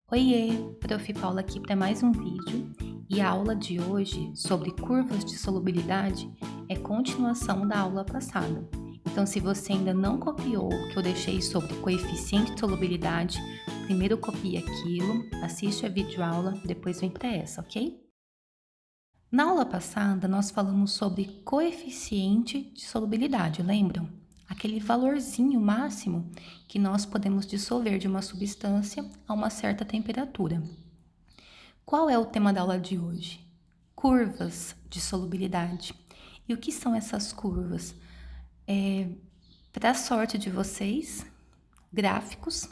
Oiê, Prof. Paula aqui para mais um vídeo e a aula de hoje sobre curvas de solubilidade é continuação da aula passada. Então, se você ainda não copiou o que eu deixei sobre coeficiente de solubilidade, primeiro copie aquilo, assiste a videoaula, depois vem para essa, ok? Na aula passada, nós falamos sobre coeficiente de solubilidade, lembram? Aquele valorzinho máximo que nós podemos dissolver de uma substância a uma certa temperatura. Qual é o tema da aula de hoje? Curvas de solubilidade. E o que são essas curvas? Para a sorte de vocês, gráficos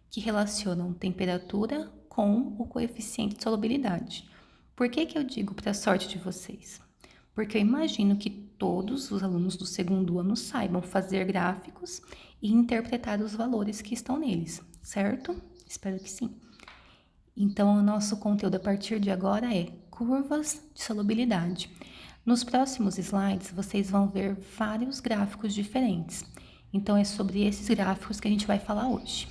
que relacionam temperatura com o coeficiente de solubilidade. Por que eu digo para a sorte de vocês? Porque eu imagino que todos os alunos do segundo ano saibam fazer gráficos e interpretar os valores que estão neles, certo? Espero que sim. Então, o nosso conteúdo a partir de agora é curvas de solubilidade. Nos próximos slides, vocês vão ver vários gráficos diferentes. Então, é sobre esses gráficos que a gente vai falar hoje.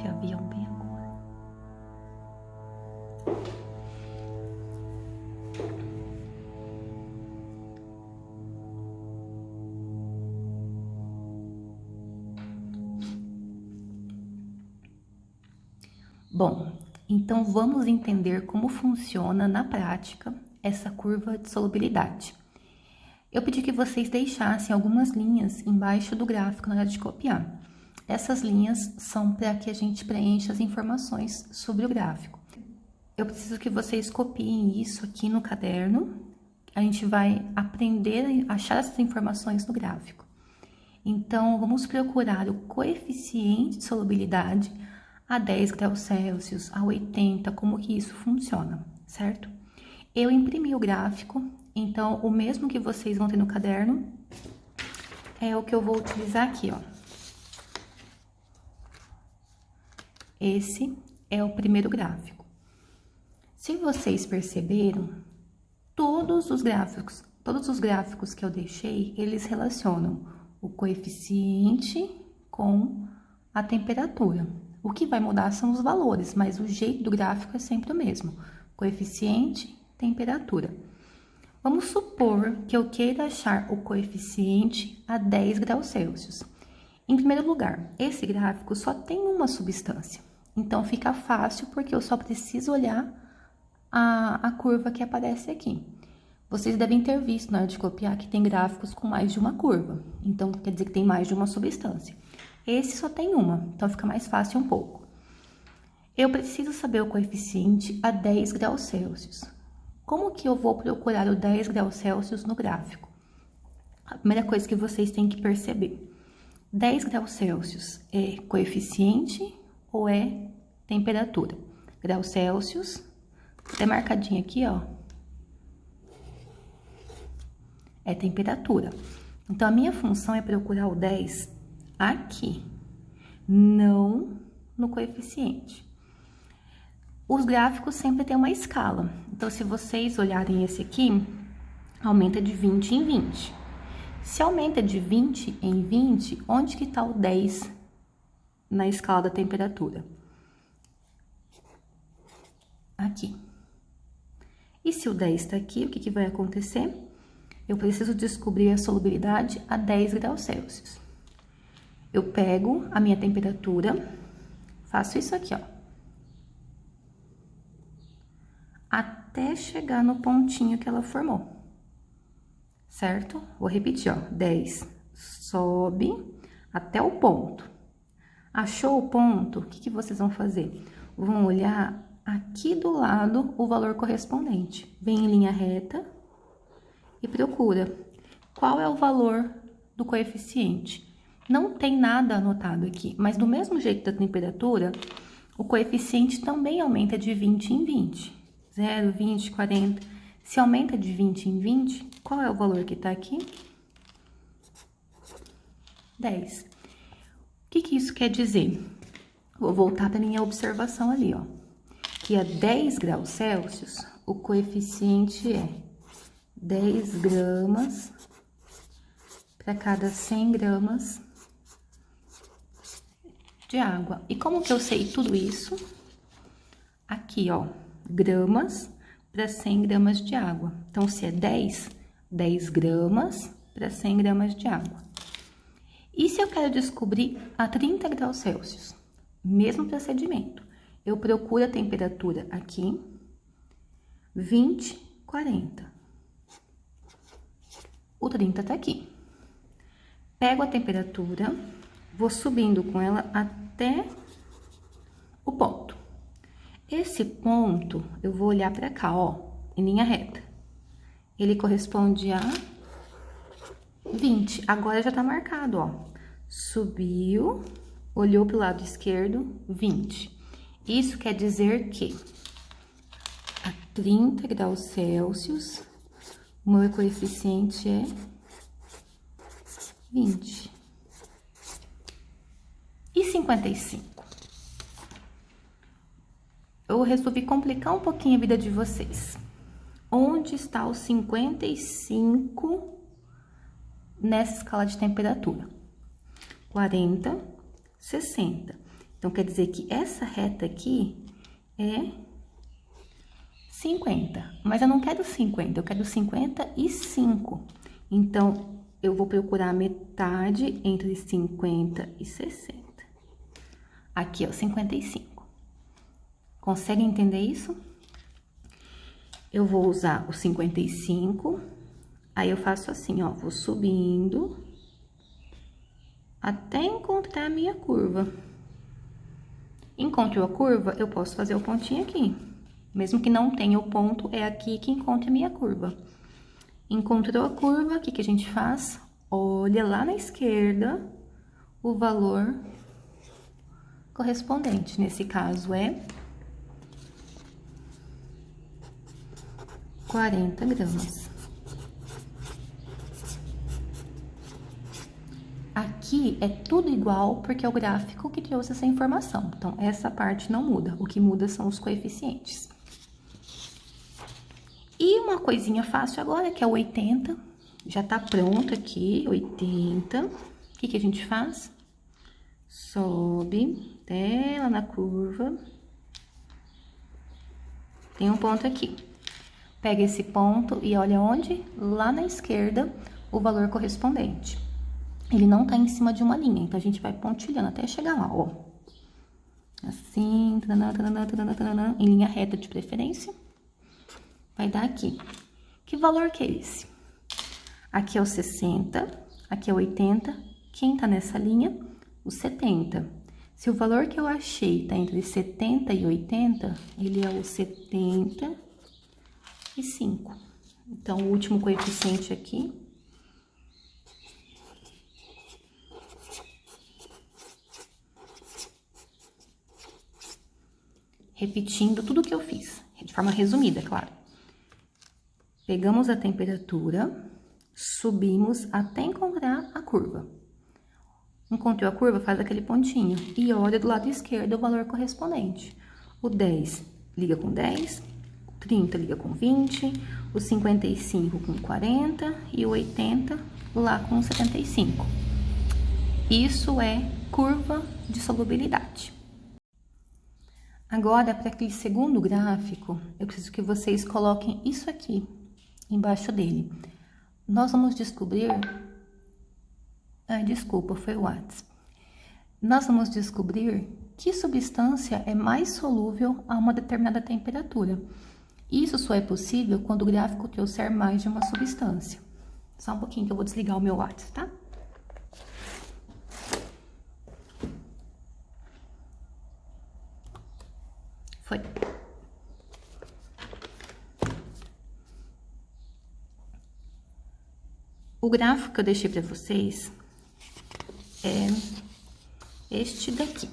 Avião bem agora. Bom, então vamos entender como funciona na prática essa curva de solubilidade. Eu pedi que vocês deixassem algumas linhas embaixo do gráfico na hora de copiar. Essas linhas são para que a gente preencha as informações sobre o gráfico. Eu preciso que vocês copiem isso aqui no caderno. A gente vai aprender a achar essas informações no gráfico. Então, vamos procurar o coeficiente de solubilidade a 10 graus Celsius, a 80, como que isso funciona, certo? Eu imprimi o gráfico, então o mesmo que vocês vão ter no caderno é o que eu vou utilizar aqui, ó. Esse é o primeiro gráfico. Se vocês perceberam, todos os gráficos que eu deixei, eles relacionam o coeficiente com a temperatura. O que vai mudar são os valores, mas o jeito do gráfico é sempre o mesmo. Coeficiente, temperatura. Vamos supor que eu queira achar o coeficiente a 10 graus Celsius. Em primeiro lugar, esse gráfico só tem uma substância. Então, fica fácil porque eu só preciso olhar a curva que aparece aqui. Vocês devem ter visto na hora de copiar que tem gráficos com mais de uma curva. Então, quer dizer que tem mais de uma substância. Esse só tem uma, então fica mais fácil um pouco. Eu preciso saber o coeficiente a 10 graus Celsius. Como que eu vou procurar o 10 graus Celsius no gráfico? A primeira coisa que vocês têm que perceber. 10 graus Celsius é coeficiente ou é temperatura? Graus Celsius, até marcadinho aqui, ó, é temperatura. Então, a minha função é procurar o 10 aqui, não no coeficiente. Os gráficos sempre têm uma escala. Então, se vocês olharem esse aqui, aumenta de 20 em 20. Se aumenta de 20 em 20, onde que está o 10 na escala da temperatura? Aqui. E se o 10 está aqui, o que vai acontecer? Eu preciso descobrir a solubilidade a 10 graus Celsius. Eu pego a minha temperatura, faço isso aqui, ó. Até chegar no pontinho que ela formou. Certo? Vou repetir, ó. 10 sobe até o ponto. Achou o ponto? O que vocês vão fazer? Vão olhar aqui do lado o valor correspondente. Vem em linha reta e procura. Qual é o valor do coeficiente? Não tem nada anotado aqui, mas do mesmo jeito da temperatura, o coeficiente também aumenta de 20 em 20. 0, 20, 40. Se aumenta de 20 em 20, qual é o valor que tá aqui? 10. O que isso quer dizer? Vou voltar para minha observação ali, ó. Que a 10 graus Celsius, o coeficiente é 10 gramas para cada 100 gramas de água. E como que eu sei tudo isso? Aqui, ó, gramas para 100 gramas de água. Então, se é 10 gramas para 100 gramas de água. E se eu quero descobrir a 30 graus Celsius? Mesmo procedimento. Eu procuro a temperatura aqui, 20, 40. O 30 tá aqui. Pego a temperatura, vou subindo com ela até o ponto. Esse ponto, eu vou olhar para cá, ó, em linha reta. Ele corresponde a 20. Agora já tá marcado, ó. Subiu, olhou pro lado esquerdo, 20. Isso quer dizer que a 30 graus Celsius, o meu coeficiente é 20. E 55? Eu resolvi complicar um pouquinho a vida de vocês. Onde está o 55 nessa escala de temperatura? 40, 60. Então, quer dizer que essa reta aqui é 50. Mas eu não quero 50, eu quero 55. Então, eu vou procurar a metade entre 50 e 60. Aqui, ó, 55. Consegue entender isso? Eu vou usar o 55, aí eu faço assim, ó, vou subindo até encontrar a minha curva. Encontrou a curva, eu posso fazer o pontinho aqui. Mesmo que não tenha o ponto, é aqui que encontra a minha curva. Encontrou a curva, o que que a gente faz? Olha lá na esquerda o valor correspondente. Nesse caso, é 40 gramas. Aqui é tudo igual porque é o gráfico que trouxe essa informação. Então, essa parte não muda. O que muda são os coeficientes. E uma coisinha fácil agora, que é o 80. Já tá pronto aqui, 80. O que que a gente faz? Sobe até lá na curva. Tem um ponto aqui. Pega esse ponto e olha onde? Lá na esquerda, o valor correspondente. Ele não tá em cima de uma linha, então a gente vai pontilhando até chegar lá, ó. Assim, taranã, taranã, taranã, taranã, em linha reta de preferência. Vai dar aqui. Que valor que é esse? Aqui é o 60, aqui é o 80. Quem tá nessa linha? O 70. Se o valor que eu achei tá entre 70 e 80, ele é o 75. Então, o último coeficiente aqui repetindo tudo que eu fiz, de forma resumida, claro. Pegamos a temperatura, subimos até encontrar a curva. Encontrou a curva, faz aquele pontinho e olha do lado esquerdo o valor correspondente. O 10 liga com 10, o 30 liga com 20, o 55 com 40 e o 80 lá com 75. Isso é curva de solubilidade. Agora, para aquele segundo gráfico, eu preciso que vocês coloquem isso aqui embaixo dele. Nós vamos descobrir... Ai, desculpa, foi o WhatsApp. Nós vamos descobrir que substância é mais solúvel a uma determinada temperatura. Isso só é possível quando o gráfico trouxer mais de uma substância. Só um pouquinho que eu vou desligar o meu WhatsApp, tá? Foi. O gráfico que eu deixei para vocês é este daqui.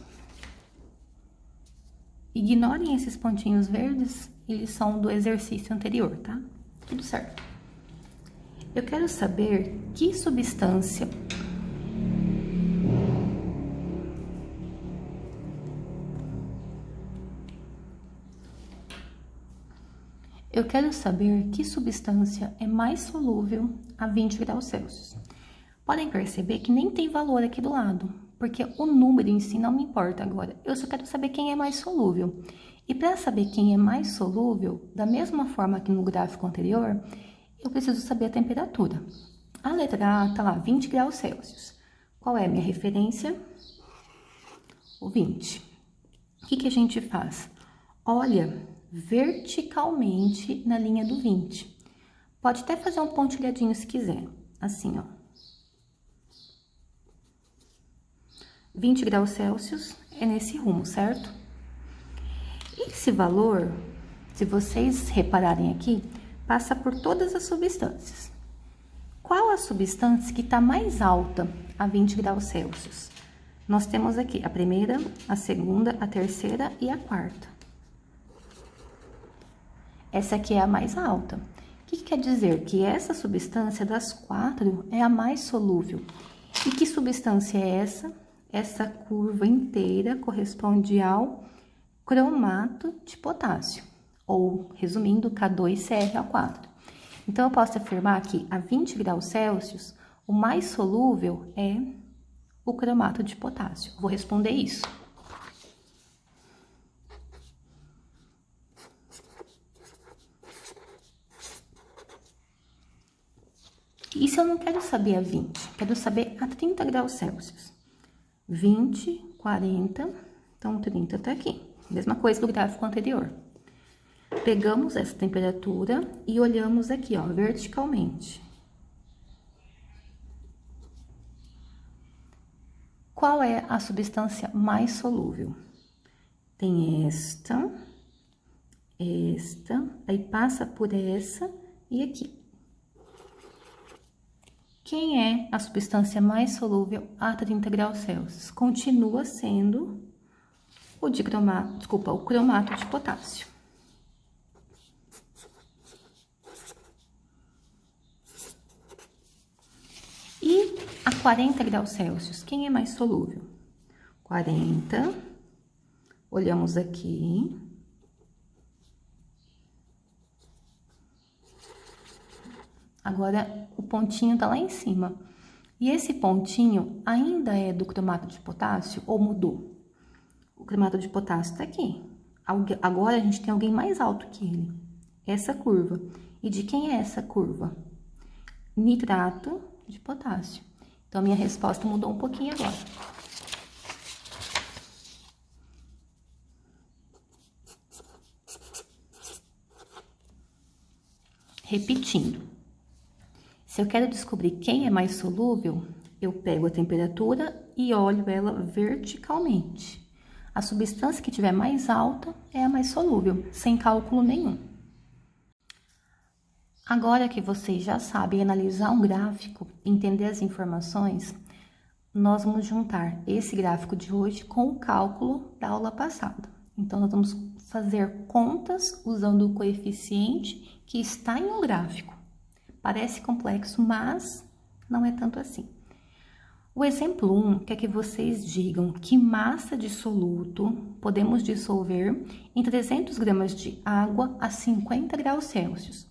Ignorem esses pontinhos verdes, eles são do exercício anterior, tá? Tudo certo. Eu quero saber que substância Eu quero saber que substância é mais solúvel a 20 graus Celsius. Podem perceber que nem tem valor aqui do lado, porque o número em si não me importa agora. Eu só quero saber quem é mais solúvel. E para saber quem é mais solúvel, da mesma forma que no gráfico anterior, eu preciso saber a temperatura. A letra A está lá, 20 graus Celsius. Qual é a minha referência? O 20. O que a gente faz? Olha verticalmente na linha do 20. Pode até fazer um pontilhadinho se quiser, assim, ó. 20 graus Celsius é nesse rumo, certo? Esse valor, se vocês repararem aqui, passa por todas as substâncias. Qual a substância que está mais alta a 20 graus Celsius? Nós temos aqui a primeira, a segunda, a terceira e a quarta. Essa aqui é a mais alta. O que quer dizer? Que essa substância das quatro é a mais solúvel. E que substância é essa? Essa curva inteira corresponde ao cromato de potássio, ou, resumindo, K2CrO4. Então, eu posso afirmar que a 20 graus Celsius, o mais solúvel é o cromato de potássio. Vou responder isso. E se eu não quero saber a 20? Quero saber a 30 graus Celsius. 20, 40, então 30 tá aqui. Mesma coisa do gráfico anterior. Pegamos essa temperatura e olhamos aqui, ó, verticalmente. Qual é a substância mais solúvel? Tem esta, aí passa por essa e aqui. Quem é a substância mais solúvel a 30 graus Celsius? Continua sendo o cromato de potássio. E a 40 graus Celsius, quem é mais solúvel? 40, olhamos aqui. Agora, o pontinho tá lá em cima. E esse pontinho ainda é do cromato de potássio ou mudou? O cromato de potássio tá aqui. Agora, a gente tem alguém mais alto que ele. Essa curva. E de quem é essa curva? Nitrato de potássio. Então, a minha resposta mudou um pouquinho agora. Repetindo. Se eu quero descobrir quem é mais solúvel, eu pego a temperatura e olho ela verticalmente. A substância que tiver mais alta é a mais solúvel, sem cálculo nenhum. Agora que vocês já sabem analisar um gráfico, entender as informações, nós vamos juntar esse gráfico de hoje com o cálculo da aula passada. Então, nós vamos fazer contas usando o coeficiente que está em um gráfico. Parece complexo, mas não é tanto assim. O exemplo 1 quer que vocês digam que massa de soluto podemos dissolver em 300 gramas de água a 50 graus Celsius.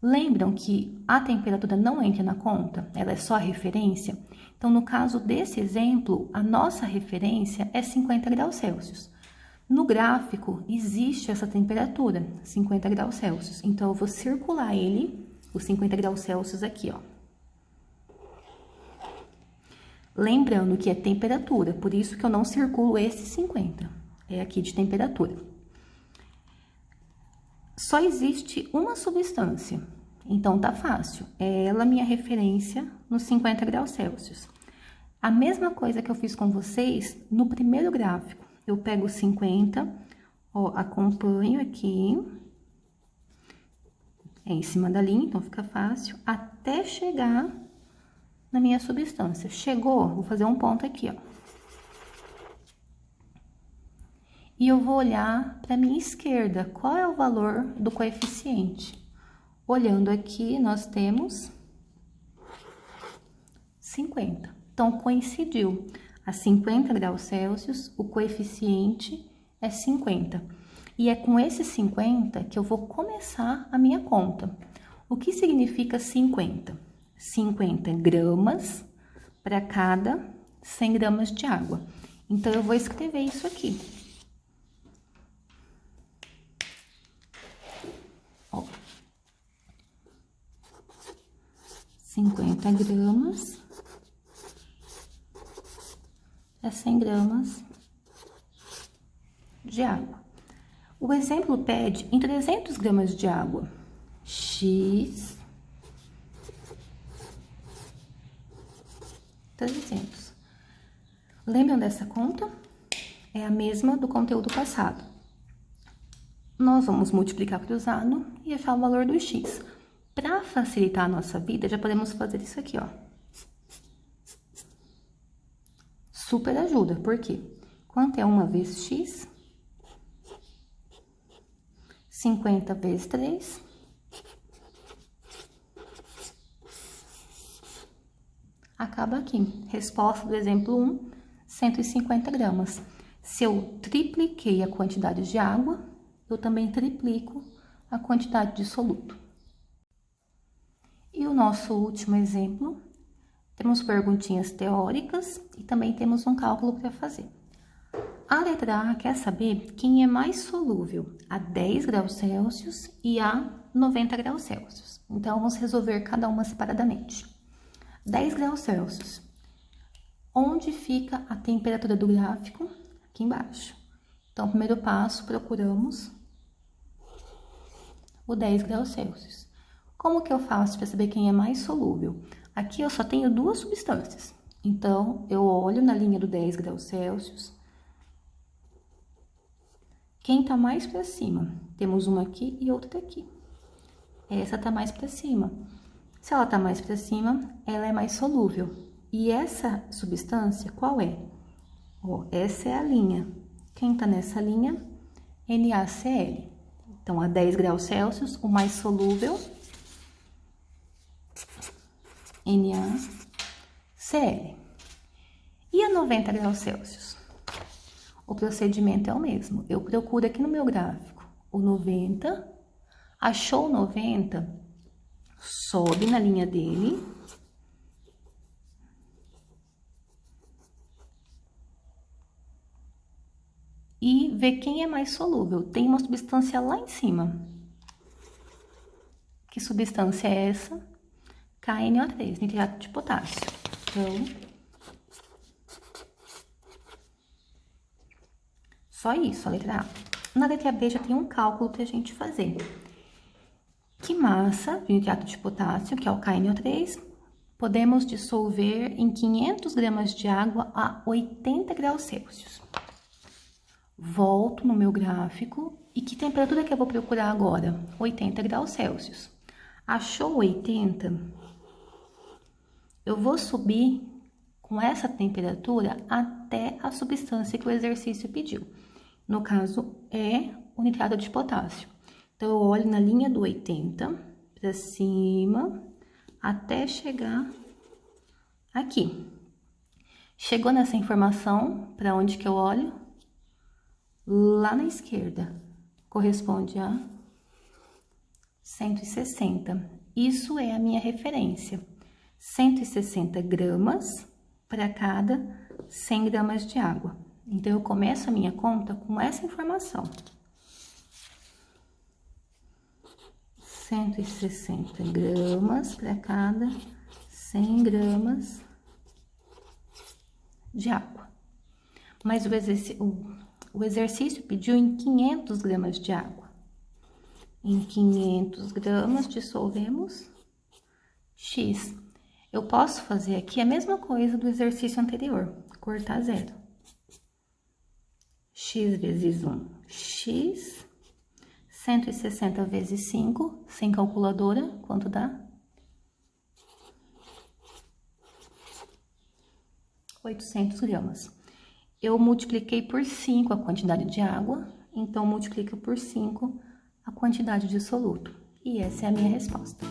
Lembram que a temperatura não entra na conta? Ela é só a referência? Então, no caso desse exemplo, a nossa referência é 50 graus Celsius. No gráfico, existe essa temperatura, 50 graus Celsius. Então, eu vou circular ele, os 50 graus Celsius aqui, ó. Lembrando que é temperatura, por isso que eu não circulo esse 50. É aqui de temperatura. Só existe uma substância, então tá fácil. É ela minha referência nos 50 graus Celsius. A mesma coisa que eu fiz com vocês no primeiro gráfico. Eu pego 50, ó, acompanho aqui. É em cima da linha, então fica fácil, até chegar na minha substância. Chegou, vou fazer um ponto aqui, ó. E eu vou olhar para a minha esquerda, qual é o valor do coeficiente? Olhando aqui, nós temos 50. Então, coincidiu. A 50 graus Celsius, o coeficiente é 50. E é com esses 50 que eu vou começar a minha conta. O que significa 50? 50 gramas para cada 100 gramas de água. Então, eu vou escrever isso aqui. Ó, 50 gramas para 100 gramas de água. O exemplo pede em 300 gramas de água, X 300. Lembram dessa conta? É a mesma do conteúdo passado. Nós vamos multiplicar cruzado e achar o valor do X. Para facilitar a nossa vida, já podemos fazer isso aqui, ó. Super ajuda, por quê? Quanto é 1 vezes X? 50 vezes 3. Acaba aqui. Resposta do exemplo 1, 150 gramas. Se eu tripliquei a quantidade de água, eu também triplico a quantidade de soluto. E o nosso último exemplo, temos perguntinhas teóricas e também temos um cálculo para fazer. A letra A quer saber quem é mais solúvel a 10 graus Celsius e a 90 graus Celsius. Então, vamos resolver cada uma separadamente. 10 graus Celsius. Onde fica a temperatura do gráfico? Aqui embaixo. Então, primeiro passo, procuramos o 10 graus Celsius. Como que eu faço para saber quem é mais solúvel? Aqui eu só tenho duas substâncias. Então, eu olho na linha do 10 graus Celsius. Quem tá mais para cima? Temos uma aqui e outra aqui. Essa tá mais para cima. Se ela tá mais para cima, ela é mais solúvel. E essa substância, qual é? Ó, essa é a linha. Quem tá nessa linha? NaCl. Então, a 10 graus Celsius, o mais solúvel, NaCl. E a 90 graus Celsius? O procedimento é o mesmo. Eu procuro aqui no meu gráfico o 90, achou o 90, sobe na linha dele. E vê quem é mais solúvel. Tem uma substância lá em cima. Que substância é essa? KNO3, nitrato de potássio. Então, só isso, a letra A. Na letra B já tem um cálculo pra gente fazer. Que massa de nitrato de potássio, que é o KNO3, podemos dissolver em 500 gramas de água a 80 graus Celsius. Volto no meu gráfico. E que temperatura que eu vou procurar agora? 80 graus Celsius. Achou 80? Eu vou subir com essa temperatura até a substância que o exercício pediu. No caso, é o nitrato de potássio. Então, eu olho na linha do 80 para cima até chegar aqui. Chegou nessa informação, para onde que eu olho? Lá na esquerda. Corresponde a 160. Isso é a minha referência. 160 gramas para cada 100 gramas de água. Então, eu começo a minha conta com essa informação. 160 gramas para cada 100 gramas de água. Mas o exercício pediu em 500 gramas de água. Em 500 gramas, dissolvemos X. Eu posso fazer aqui a mesma coisa do exercício anterior, cortar zero. X vezes 1, X. 160 vezes 5, sem calculadora, quanto dá? 800 gramas. Eu multipliquei por 5 a quantidade de água, então multiplica por 5 a quantidade de soluto. E essa é a minha resposta.